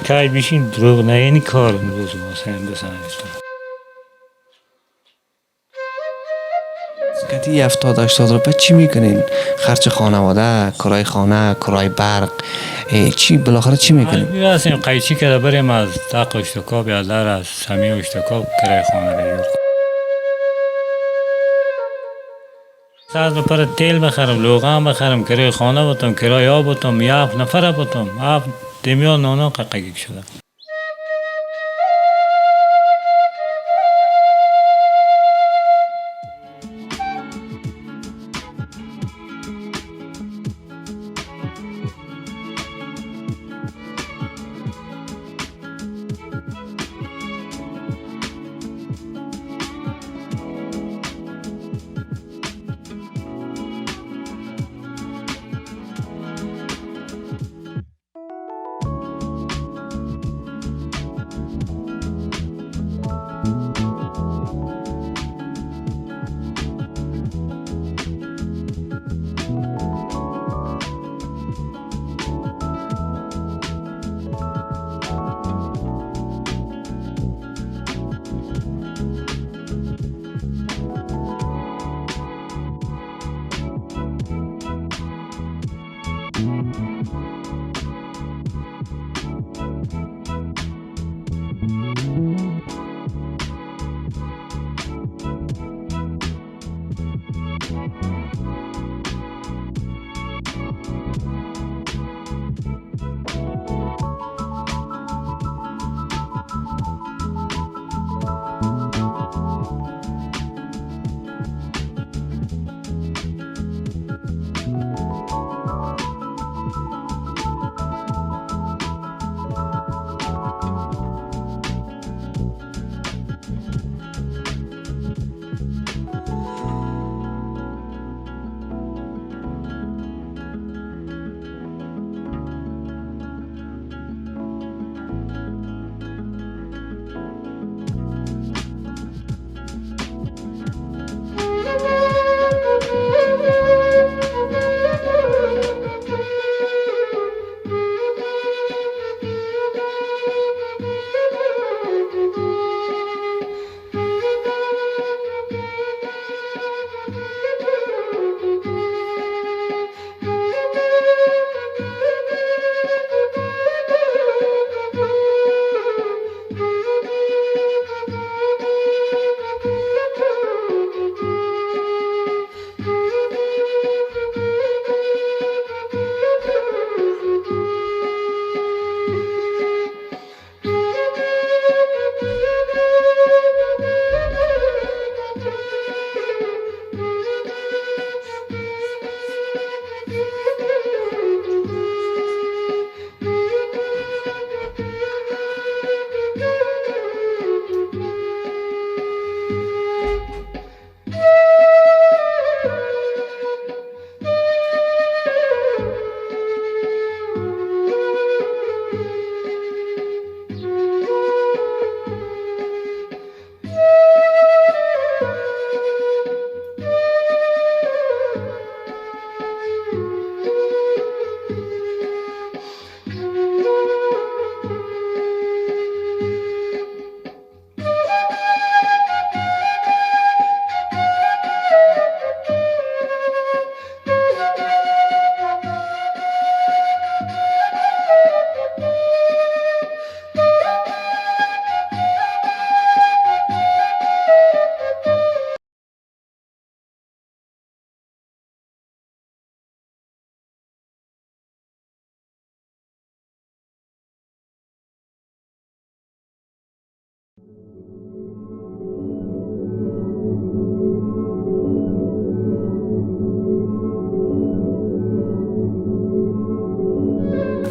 کای بیشین دروغ نه یعنی کار روز ما سن بسنجید. کتی 70-80 روپه چی میکنین؟ خرج خانواده، کرای خانه، کرای برق، چی بالاخره چی میکنین؟ میرسیم قیچی که بریم از تاق اشتکاب یا در از سمی اشتکاب کرای خانه بگیر. ساز بپره تیل بخرم، لوغان بخرم، کرای خانه بتم، کرای آب بتم، یاف نفره بتم، آب دمیان نانا قاقیک شده.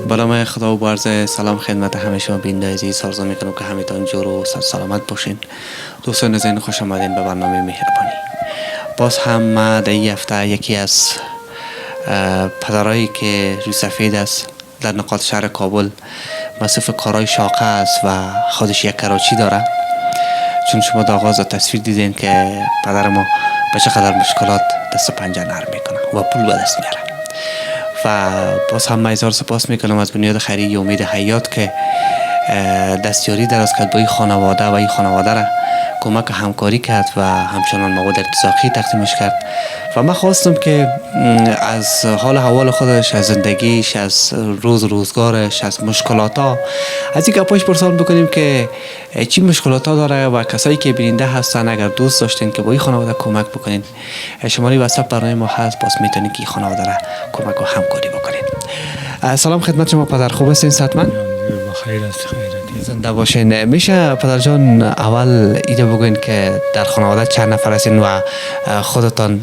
بلام خدا و برز سلام خدمت همه شما بیننده عزیز. آرزو میکنم که همتان جور و سلامت باشین. دوستان نازنین خوش آمدین به برنامه مهربانی. باز هم ما در این هفته یکی از پدرایی که روی سفید است در نقاط شهر کابل مصرف کارهای شاقه است و خودش یک کراچی داره. چون شما در آغاز تصویر دیدین که پدر ما به چقدر مشکلات دست و پنجه نرم میکنه و پول به دست میاره و باز هم من سپاس میکنم از بنیاد خیریه امید حیات که دستیاری دراز کرد با این خانواده و این خانواده را کمک و همکاری کرد و همچنان مواد ارتزاقی تقدیمش کرد و من خواستم که از حال حوال خودش، از زندگیش، از روزگارش، از مشکلاتها، از این گپاش پرسان بکنیم که چی مشکلاتها داره و کسایی که بیننده هستن اگر دوست داشتین که با این خانواده کمک بکنین، شماره واتساپ برنامه ما هست، باز میتونین که این خانواده را کمک و همکاری بکنین. سلام خدمت شما پدر، خوب هستین؟ صحتمند؟ خیر است، خیر. زنده باشین. میشه پدر جان اول ایده بگوین که در خانواده چند نفر هستین و خودتان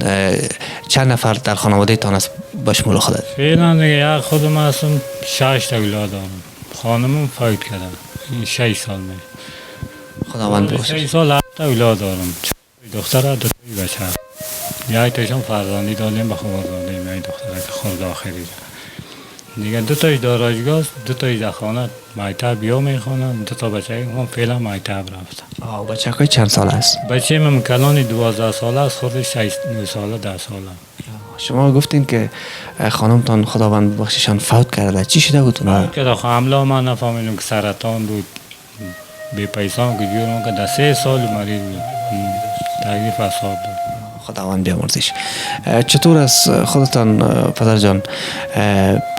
چند نفر در خانواده تان است با شمول خودت؟ فعلا دیگه یک خودم هستم 6 تا اولاد دارم. خانمم فوت کردن 6 سال می. خداوند باشه. 6 سال 7 تا اولاد دارم. دختر و 2 تا بچه. یک تاشون فرزندی دادیم به خانواده می دختره که خورد آخری. دیگه 2 تاش دارایگاه است، 2 تاش در خانه مکتب بیا میخوانن، 2 تا بچه هم فعلا مکتب رفتن. بچه های چند سال است؟ بچه من کلان 12 ساله است، خودش 9 ساله 10 ساله. شما گفتین که خانمتان خداوند بخششان فوت کرده، چی شده بود اونا؟ که در حمله من نفهمیدم که سرطان بود، بی پیسان که جورم که در 3 سال مریض بود، تکلیف اصاب بود. خداوند بیامرزش. چطور از خودتان پدر جان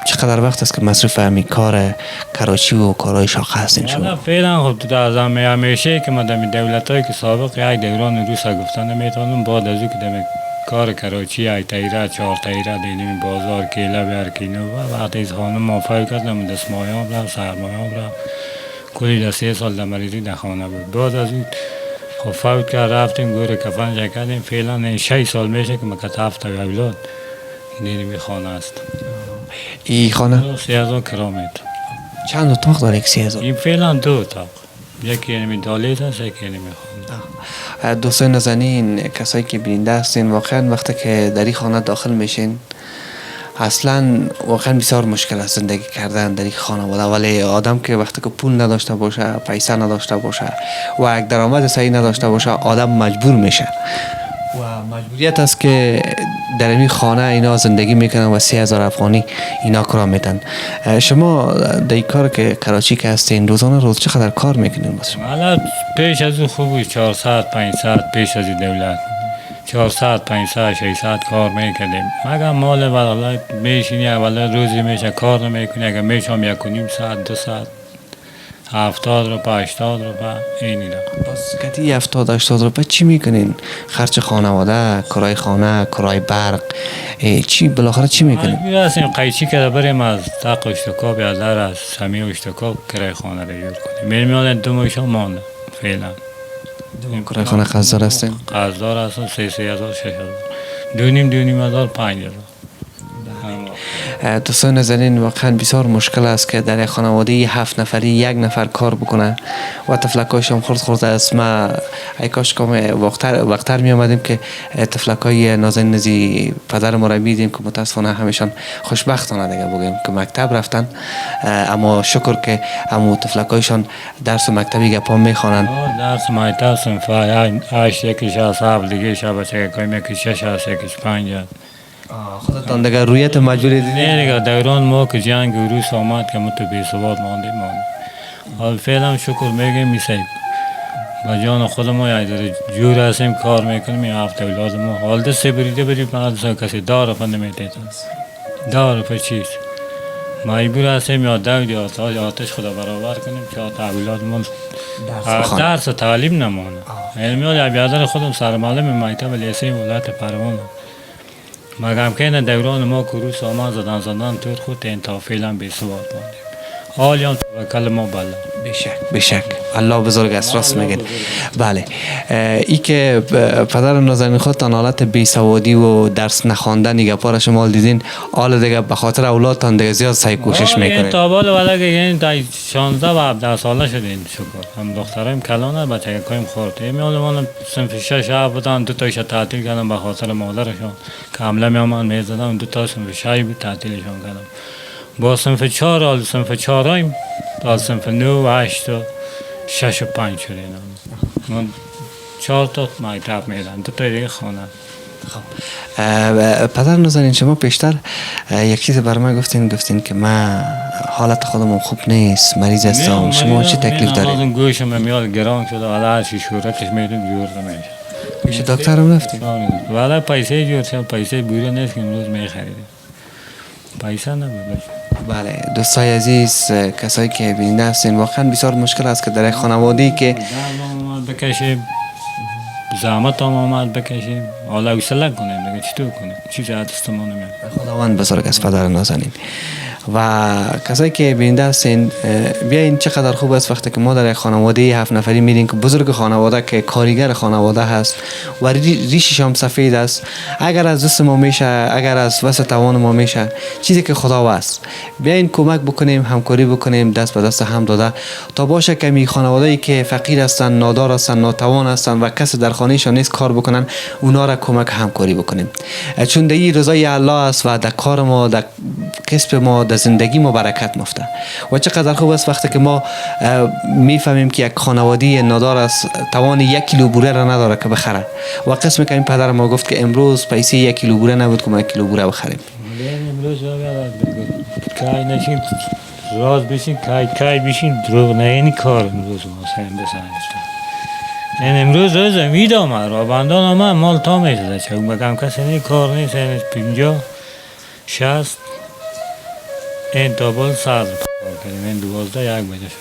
چقدر وقت است که مصروف همین کار کراچی و کارهای شاقه هستین شما؟ فعلا خب تو از همیشه که من در دولتایی که سابق یک دوران روز گفتن نمیتونم، بعد از او که در کار کراچی یک تیره 4 تیره دیدیم بازار کیله بیارکینو و وقتی از خانم موفق کردم دستمایه‌ام را سرمایه‌ام را کلی در 3 سال در مریضی در خانه بود. بعد از این خب فوت کرد، رفتیم گور کفن کردیم. فعلا 6 سال میشه که مکت 7 تا اولاد این خانه است. این خانه 3000 کرامتر. چند اتاق داره؟ یک 3000. این فعلا 2 اتاق، یکی اینمی دالیت هست، یکی اینمی خانه. دوستان نازنین، کسایی که بیننده هستین، واقعا وقتی که در این خانه داخل میشین اصلا واقعا بسیار مشکل است زندگی کردن در این خانواده، ولی آدم که وقتی که پول نداشته باشه، پیسه نداشته باشه و یک درآمد صحیح نداشته باشه، آدم مجبور میشه و مجبوریت است که در این خانه اینا زندگی میکنن و 3000 افغانی اینا کار میتن. شما در این کار که کراچی که هستین روزانه روز چقدر کار میکنین؟ حالا پیش از اون خوب بود 400 500 پیش از دولت 400 500 600 کار میکردیم، مگر مال والا میشینی اولا روزی میشه کار نمیکنی، اگر میشم 1.5 ساعت 2 ساعت 70 روپا 80 روپا اینی را. پس کتی 70 80 روپا چی میکنین؟ خرج خانواده، کرای خانه، کرای برق، چی بالاخره چی میکنین؟ مجبور هستیم قیچی که بریم از تق اشتکاب یا در از سمی اشتکاب کرای خانه را یور کنیم. میلیون 2 مایشان مانده فعلا. کرای خانه قرضدار هستین؟ قرضدار هستم 3000 6000 2.5 هزار 5000. دوستان نازنین، واقعا بسیار مشکل است که در یک خانواده 7 نفری 1 نفر کار بکنه و تفلکایش هم خورد است. ما ای کاش که وقتر می آمدیم که تفلکای نازنین نزی پدر ما را میدیم که متاسفانه همیشان خوشبختانه دیگه بگیم که مکتب رفتن، اما شکر که همو تفلکایشان درس مکتبی گپا میخوانند. درس مکتب صنف 8 یکیش از 7 دیگه شب چه کاری میکنی 6 هست یکیش 5 خودتان دیگه رویت مجبوری دیدین؟ نه دیگه دوران ما که جنگ روس آمد که ما تو بی‌ثبات ماندیم. حال فعلا شکر میگیم میسیم با جان خود ما یک جور هستیم کار میکنیم. این 7 اولاد ما حال دست بریده بریم بعد کسی دار پا نمیتید دار پا چیز مجبور هستیم یا دود یا آتش خدا برابر کنیم که اولاد ما درس و تعلیم نمانه. علمی ها بیادر خودم سرمعلم مکتب لیسه ولایت پروان، مگر که دوران ما کروس آمد زدن طور خود این تا فعلا بی‌ثبات ماندیم. حالی هم توکل ما بله. بشک الله بزرگ است، راست میگین. بله ای که پدر نازنین خودتان حالت بی‌سوادی و درس نخواندن دیگه پاره شما دیدین، حالا دیگه به خاطر اولادتان دیگه زیاد سعی کوشش میکنین. تا بالا ولی که یعنی تا 16 و 17 ساله شدین شکر. هم دخترایم کلانه بچه کایم خورد. میالمان صنف 6 بودن، 2 تایش تعطیل کردم به خاطر مادرشون. کاملا میامن میزدم 2 تا صنف 6 بود تعطیلشون کردم. با صنف 4 حال صنف 4 تا صنف 9 و 8 و 6 و 5 شدیم. من 4 تا مکتب میدم، 2 تا دیگه خانه. پدر نازنین، شما پیشتر یک چیز بر من گفتین که من حالت خودم خوب نیست، مریض هستم. شما چه تکلیف دارید؟ من گوشم میاد گران شده، حالا هر چی شورتش میدم جور نمیشه. پیش دکتر هم رفتین؟ ولی پیسه جور شد، پیسه بوره نیست که امروز میخریدیم، پیسه نبود. بله دوستای عزیز، کسایی که بیننده هستین، واقعا بسیار مشکل است که در یک خانواده‌ای که زحمت بکشیم، زحمت هم آمد بکشیم، حالا حوصله کنیم دیگه، چطور کنیم؟ چیزی از دستمون نمیاد. خداوند بزرگ است پدر نازنین. و کسایی که بیننده هستین، بیاین چقدر خوب است وقتی که ما در یک خانواده 7 نفری میریم که بزرگ خانواده که کارگر خانواده هست و ریشش هم سفید است، اگر از دست ما میشه، اگر از وسط توان ما میشه، چیزی که خدا است، بیاین کمک بکنیم، همکاری بکنیم، دست به دست هم داده تا باشه که می خانواده‌ای که فقیر هستن، نادار هستن، ناتوان هستن و کس در خانهشان نیست کار بکنن، اونا را کمک همکاری بکنیم، چون دی رضای الله است و در کار ما، در کسب ما، در زندگی ما برکت مفته. و چقدر خوب است وقتی که ما میفهمیم که یک خانواده نادار است، توان 1 کیلو بوره را نداره که بخره، و قسمی که این پدر ما گفت که امروز پیسه 1 کیلو بوره نبود که ما 1 کیلو بوره بخریم. امروز کای نشین راز بشین، کای بشین دروغ نه، این کار امروز ما سیم بسنجتا. این امروز روز امید آمد، را بندان آمد، مال تا میشده چه بگم کسی نی کار نیست، این 50 60 این دابل سر کردیم، این 12 1 بجه شد.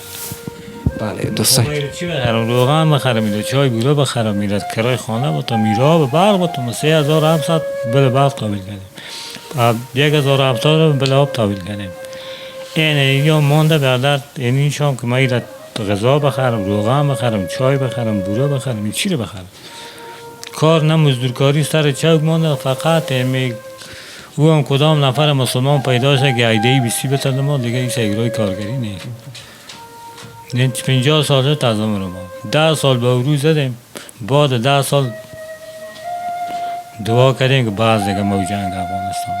بله دوستان، چی بخرم؟ روغن بخرم، میره چای بوره بخرم، میره کرای خانه باتم، میره به برق باتم، 3700 بله برق تابیل کردیم، 1700 بله آب تابیل کردیم. این یا مانده بردر، این شام که من غذا بخرم، روغن بخرم، چای بخرم، بوره بخرم، این چی رو بخرم؟ کار نه مزدورکاری سر چوک مانده، فقط او هم کدام نفر مسلمان پیدا شد که ایدهی بیستی بترد ما دیگه این سیگرهای کارگری نیست. این 50 سال شد از عمر ما، 10 سال به او زدیم، بعد 10 سال دعا کردیم که باز دیگه ما جنگ افغانستان.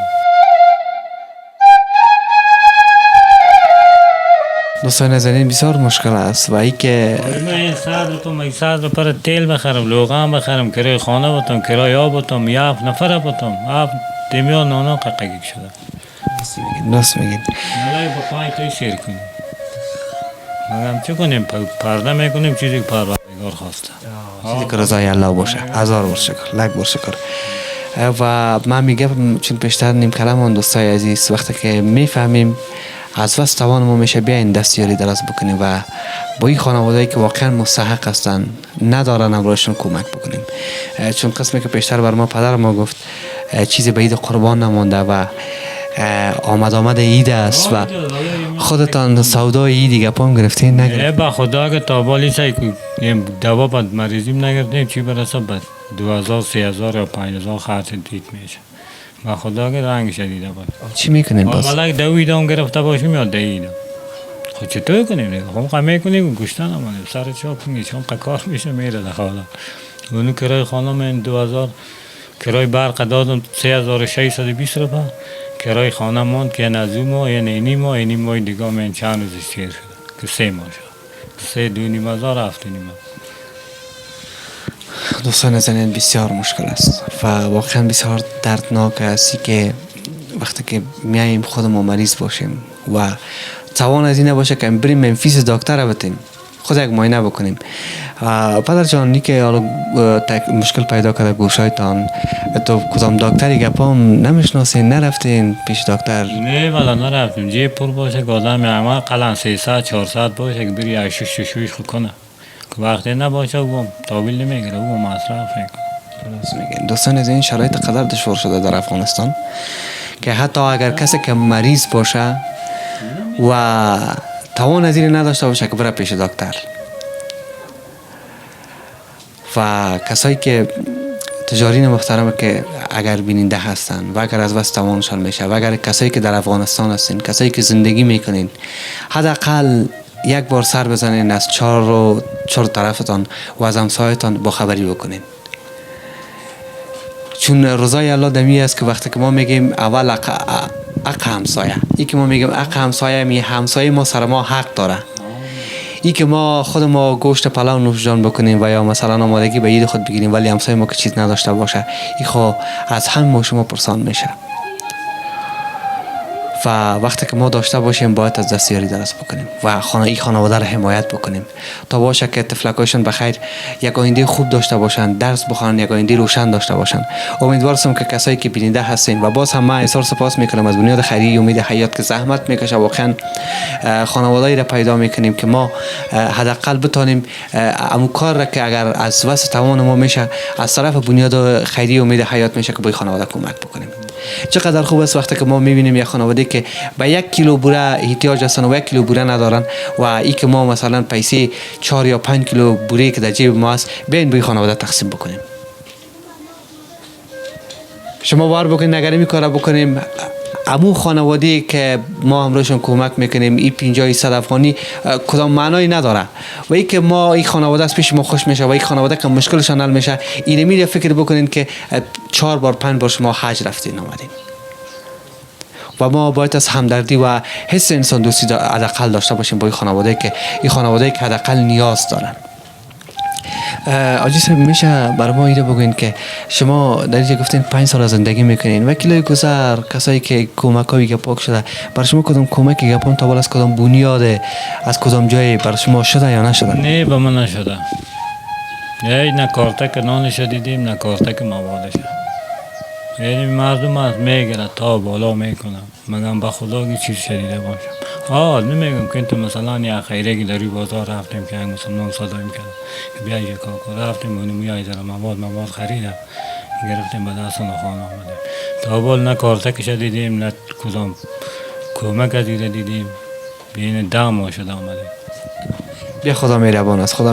دوستان نازنین بسیار مشکل است و ای که من این صدر پر تیل بخرم، روغن بخرم، کرای خانه بتم، کرای آب بتم، 7 نفر بتم، 7 دمیان نانا ققیق شده. ناس میگین نلای با پای توی شیر کنیم، مگم چه کنیم؟ پرده میکنیم چیزی که پروردگار خواسته، چیزی که رضای الله باشه. 1000 بار شکر، لک بار شکر. و من میگم چون پیشتر نیم کلمان دوستای عزیز، وقتی که میفهمیم از وسط توان ما میشه، بیاین دستیاری دراز بکنیم و با این خانوادهایی که واقعا مستحق هستن، ندارن، امرایشون کمک بکنیم. چون قسمی که پیشتر بر ما پدر ما گفت چیزی به عید قربان نمانده و آمد عید است و خودتان سودای عیدی گپام گرفتین نگرفت. با خدا که تابالی سعی که دوا بد مریضیم نگرفتیم، چی برسه بد 2000 3000 یا 5000 خرچ دید میشه. با خدا که رنگ شدیده بود. چی میکنین باز؟ والا دویدم گرفته باشیم یا دیدم. خب چطور کنیم دیگه؟ خب قمه کنیم گوشتن آمدیم سر چاپ کنیم، چون کار میشه میره در حالا. اونو کرای خانه من 2000 کرای برق دادم 3620 روپیه، کرای خانه ماند که نزدیک ما اینی ما دیگه من چند روز شیر شده که 3 ماه شد، 3,500 7,500. دوستان نازنین بسیار مشکل است و واقعا بسیار دردناک است که وقتی که میایم خودمون مریض باشیم و توان از این نباشه که بریم منفیس دکتر بتیم، خود یک معاینه بکنیم. پدر جان که مشکل پیدا کرده گوشایتان، تو کدام دکتری گپام نمیشناسین، نرفتین پیش دکتر؟ نه والا نرفتیم، جیب پر باشه که آدم عمل قلن 300 400 باشه که بری شوش کنه، که وقتی نباشه او تابیل نمیگیره، او مصرف میکنه. دوستان از این شرایط قدر دشوار شده در افغانستان که حتی اگر کسی که مریض باشه و توان از این نداشته باشه که بره پیش دکتر، و کسایی که تجارین محترم که اگر بیننده هستن و اگر از بس توانشان میشه و اگر کسایی که در افغانستان هستین، کسایی که زندگی میکنین، حداقل یک بار سر بزنین از چهار طرفتان و از همسایتان با خبری بکنین. چون رضای الله دمی است که وقتی که ما میگیم اول حق همسایه، ای که ما میگیم حق همسایه، همسایه ما سر ما حق داره. ای که ما خود ما گوشت پلاو نوش جان بکنیم و یا مثلا آمادگی به عید خود بگیریم ولی همسایه ما که چیز نداشته باشه، این خو از همه ما شما پرسان میشه. و وقتی که ما داشته باشیم باید از دستیاری درست بکنیم و این خانواده را حمایت بکنیم تا باشه که طفلکایشان بخیر یک آینده خوب داشته باشند، درس بخوانند، یک آینده روشن داشته باشند. امیدوارم که کسایی که بیننده هستین و باز هم من اظهار سپاس میکنم از بنیاد خیریه امید حیات که زحمت میکشه، واقعا خانواده‌ای را پیدا میکنیم که ما حداقل بتونیم امو کار را که اگر از وسط توان ما میشه از طرف بنیاد خیریه امید حیات میشه که به خانواده کمک بکنیم. چقدر خوب است وقتی که ما میبینیم یک خانواده که به 1 کیلو بوره احتیاج هستن و 1 کیلو بوره ندارن و ای که ما مثلا پیسه 4 یا 5 کیلو بوره که در جیب ما است بین به خانواده تقسیم بکنیم. شما بار بکنید اگر این کارا بکنیم، امو خانواده‌ای که ما امروزشون کمک میکنیم این 50 افغانی کدام معنایی نداره و ای که ما این خانواده از پیش ما خوش میشه و این خانواده که مشکلشان حل میشه، این میره فکر بکنین که 4 بار 5 بار شما حج رفتین آمدین و ما باید از همدردی و حس انسان دوستی حداقل داشته باشیم با این خانواده که حداقل نیاز دارن. آجی صاحب میشه برای ما ایده بگوین که شما در اینجا گفتین 5 سال زندگی میکنین و کلای گذر کسایی که کمک هایی گپاک شده بر شما کدام کمک گپان تا از کدام بنیاد از کدام جایی بر شما شده یا نشده؟ نه به من نشده. نه کارتک نانش دیدیم نه کارتک موادش. یعنی مردم از میگره تا بالا میکنم مگم به خدا که چیز شدیده باشم. نمیگم که تو مثلا یا خیره که در بازار رفتیم که مسلمان صدایم کردم که بیا یک کار رفتیم اونو میای در مواد خریدم گرفتیم به دست خانه آمدیم. تا بال نه کارتکش دیدیم نه کدام کمک دیدیم. بین 10 ماه شده آمدیم. بیا خدا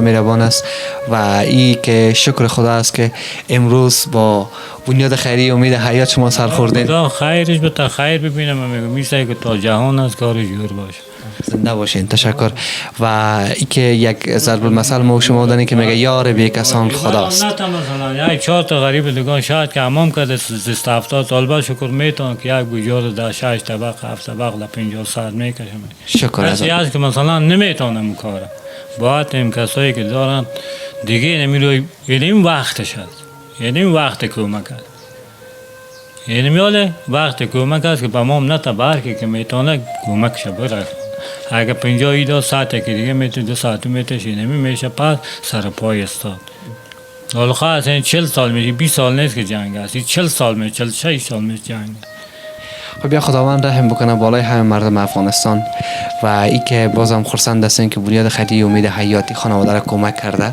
مهربان است و ای که شکر خدا است که امروز با بنیاد خیریه امید حیات شما سر خوردین. خدا خیرش بتا خیر ببینم. من میگم میشه که تا جهان از کار جور باشه. زنده باشین. تشکر. و ای که یک ضرب المثل ما شما دادن که میگه یار بی کسان خداست. نه مثلا یک 4 تا غریب دیگه شاید که امام کرده 70 سال بعد شکر میتون که یک بوجار در 6 طبق 7 طبق در 50 ساعت میکشه. شکر از کسی که مثلا نمیتونم کار باید این کسایی که دارن دیگه نمیروی این وقتش هست. یعنی وقت کمک است. یعنی میاله وقت کمک است که به ما نه تا برکی که میتونه کمکش بره. اگه 50 ساعت که دیگه میتونه 2 ساعت میتشه نمیشه پس سر پای استاد. حالا خاص این 40 سال میشه 20 سال نیست که جنگ است. 40 سال میشه 46 سال میشه جنگ. خب بیا خداوند رحم بکنه بالای همه مردم افغانستان و ای که بازم خرسند هستیم که بنیاد خیریه امید حیات خانواده را کمک کرده.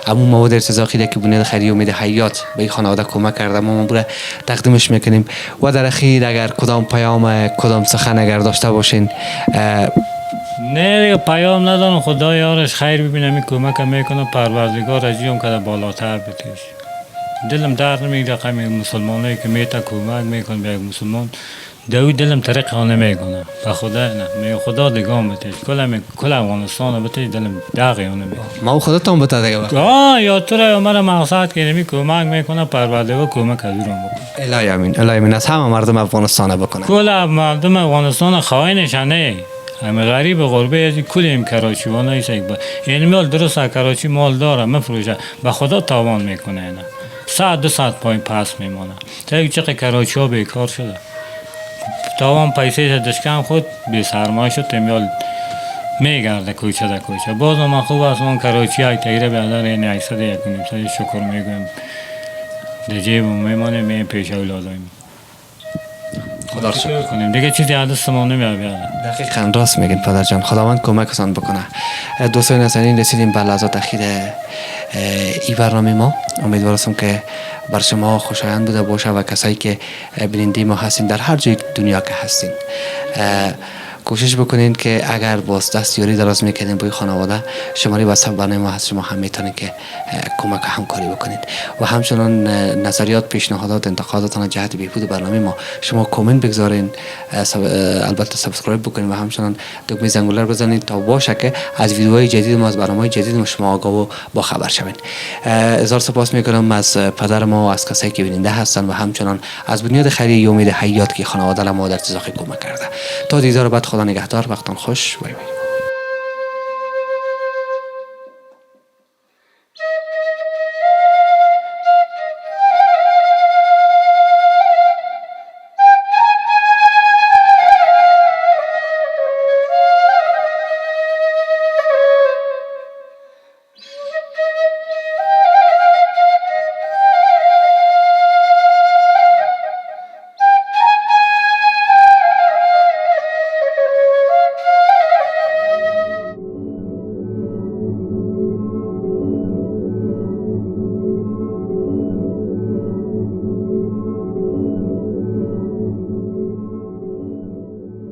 اما مواد ارتزاقی که بنیاد خیریه امید حیات به این خانواده کمک کرده ما برای تقدیمش میکنیم و در اخیر اگر کدام پیام کدام سخن اگر داشته باشین. نه دیگه پیام ندارم. خدا یارش خیر ببینم این کمک میکنه پروردگار اجیام که بالاتر بتیش. دلم درد نمیگیره قمی مسلمانایی که میتا کمک میکنه به یک مسلمان دوی دلم طریق خانه میکنه به خدا نه می خدا دیگه بتیش کل افغانستان بتیش دلم داغی اون میکنه. ما خودتون بتا دیگه یا تو را مرا مقصد که نمی کمک میکنه پروردگار کمک از اون بکنه. الهی امین از همه مردم افغانستان بکنه. کل مردم افغانستان خائنشانه همه غریب غربه از کل این کراچی وانایی سگ با این مال درست کراچی مال داره مفروشه به خدا تاوان میکنه نه 100 2 ساعت پای پس میمونه. تا چقدر کراچی ها بیکار شده تاوان پیسه دشکم خود بی سرمایه شد تمیال میگرده کوچه در کوچه. باز ما خوب است من کراچی های تیره بیادر این 800 1 نیم سال شکر میگویم در جیب میمانه می پیش اولادایم خدا شکر کنیم دیگه چیزی عدست ما نمیاد. دقیقاً راست میگین پدر جان. خداوند کمکتان بکنه. دوستان نازنین رسیدیم به لحظات اخیر این برنامه ما. امیدوارم که بر شما خوشایند بوده باشه و کسایی که بیننده ما هستین در هر جای دنیا که هستین کوشش بکنین که اگر باز دستیاری دراز میکنین با خانواده شماره واتساپ برنامه ما هست شما هم میتونین که کمک همکاری بکنین و همچنان نظریات پیشنهادات انتقاداتون جهت بهبود برنامه ما شما کامنت بگذارین البته سابسکرایب بکنین و همچنان دکمه زنگوله رو بزنین تا باشه که از ویدیوهای جدید ما از برنامه‌های جدید ما شما آگاه و با خبر شوین. هزار سپاس میکنم از پدر ما و از کسایی که بیننده هستن و همچنان از بنیاد خیریه امید حیات که خانواده ما در ارتزاق کمک کرده. تا دیدار بعد خدا نگهدار. وقتان خوش. بای بای.